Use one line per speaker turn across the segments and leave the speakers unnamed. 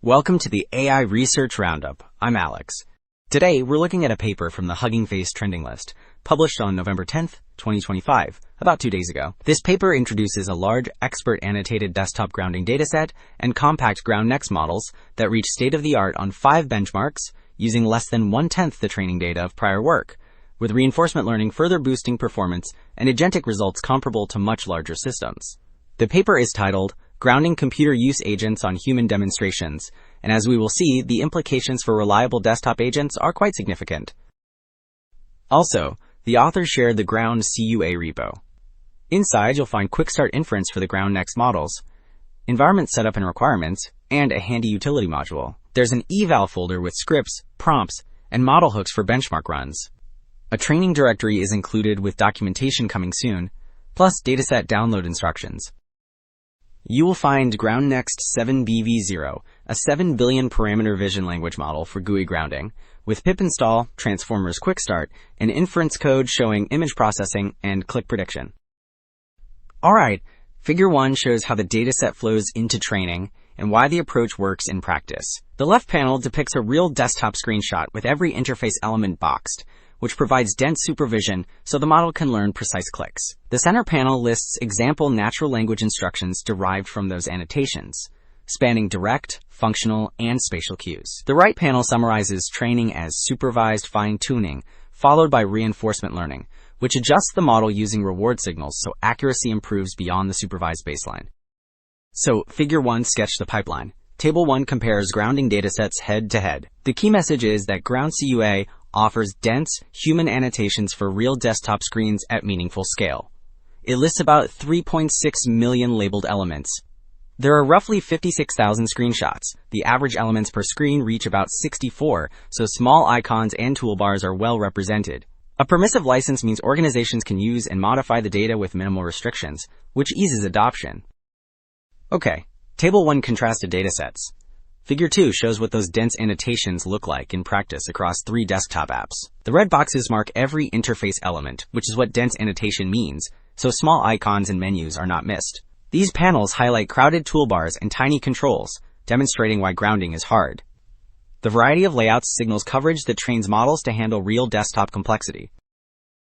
Welcome to the AI Research Roundup. I'm Alex. Today, we're looking at a paper from the Hugging Face trending list, published on November 10th, 2025, about 2 days ago. This paper introduces a large, expert-annotated desktop grounding dataset and compact GROUNDNEXT models that reach state-of-the-art on 5 benchmarks using less than 1/10 the training data of prior work, with reinforcement learning further boosting performance and agentic results comparable to much larger systems. The paper is titled Grounding Computer Use Agents on Human Demonstrations, and as we will see, the implications for reliable desktop agents are quite significant. Also, the authors shared the GROUNDCUA repo. Inside, you'll find quick start inference for the GROUNDNEXT models, environment setup and requirements, and a handy utility module. There's an eval folder with scripts, prompts, and model hooks for benchmark runs. A training directory is included with documentation coming soon, plus dataset download instructions. You will find GROUNDNEXT 7BV0, a 7 billion parameter vision language model for GUI grounding, with pip install, transformers quick start, and inference code showing image processing and click prediction. Alright, Figure 1 shows how the dataset flows into training and why the approach works in practice. The left panel depicts a real desktop screenshot with every interface element boxed, which provides dense supervision so the model can learn precise clicks. The center panel lists example natural language instructions derived from those annotations, spanning direct, functional, and spatial cues. The right panel summarizes training as supervised fine-tuning, followed by reinforcement learning, which adjusts the model using reward signals so accuracy improves beyond the supervised baseline. So, Figure 1 sketched the pipeline. Table 1 compares grounding datasets head-to-head. The key message is that GROUNDCUA offers dense, human annotations for real desktop screens at meaningful scale. It lists about 3.6 million labeled elements. There are roughly 56,000 screenshots. The average elements per screen reach about 64, so small icons and toolbars are well represented. A permissive license means organizations can use and modify the data with minimal restrictions, which eases adoption. Okay, Table 1 contrasted datasets. Figure 2 shows what those dense annotations look like in practice across 3 desktop apps. The red boxes mark every interface element, which is what dense annotation means, so small icons and menus are not missed. These panels highlight crowded toolbars and tiny controls, demonstrating why grounding is hard. The variety of layouts signals coverage that trains models to handle real desktop complexity.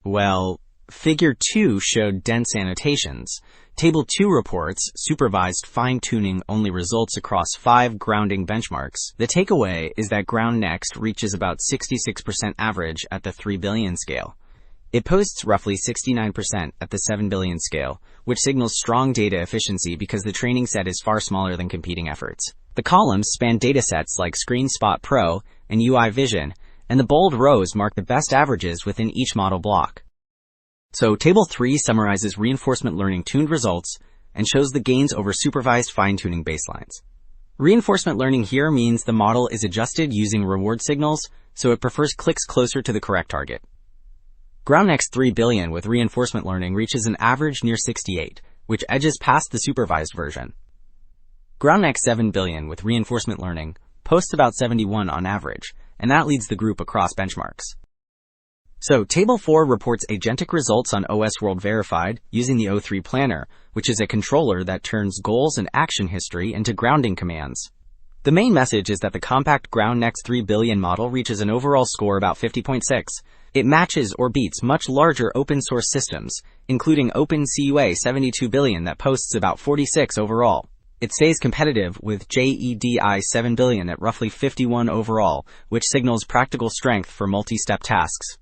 Well, Figure 2 showed dense annotations. Table 2 reports supervised fine-tuning only results across 5 grounding benchmarks. The takeaway is that GROUNDNEXT reaches about 66% average at the 3 billion scale. It posts roughly 69% at the 7 billion scale, which signals strong data efficiency because the training set is far smaller than competing efforts. The columns span datasets like ScreenSpot Pro and UI Vision, and the bold rows mark the best averages within each model block. So, Table 3 summarizes reinforcement learning tuned results and shows the gains over supervised fine-tuning baselines. Reinforcement learning here means the model is adjusted using reward signals, so it prefers clicks closer to the correct target. GROUNDNEXT 3 billion with reinforcement learning reaches an average near 68, which edges past the supervised version. GROUNDNEXT 7 billion with reinforcement learning posts about 71 on average, and that leads the group across benchmarks. So, Table 4 reports agentic results on OS World Verified using the O3 Planner, which is a controller that turns goals and action history into grounding commands. The main message is that the compact GROUNDNEXT 3 billion model reaches an overall score about 50.6. It matches or beats much larger open-source systems, including OpenCUA 72 billion that posts about 46 overall. It stays competitive with JEDI 7 billion at roughly 51 overall, which signals practical strength for multi-step tasks.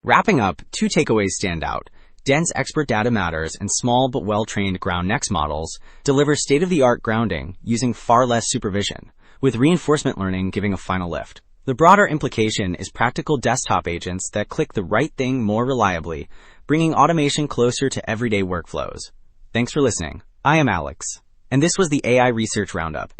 Wrapping up, 2 takeaways stand out. Dense expert data matters and small but well-trained GROUNDNEXT models deliver state-of-the-art grounding using far less supervision, with reinforcement learning giving a final lift. The broader implication is practical desktop agents that click the right thing more reliably, bringing automation closer to everyday workflows. Thanks for listening. I am Alex, and this was the AI Research Roundup.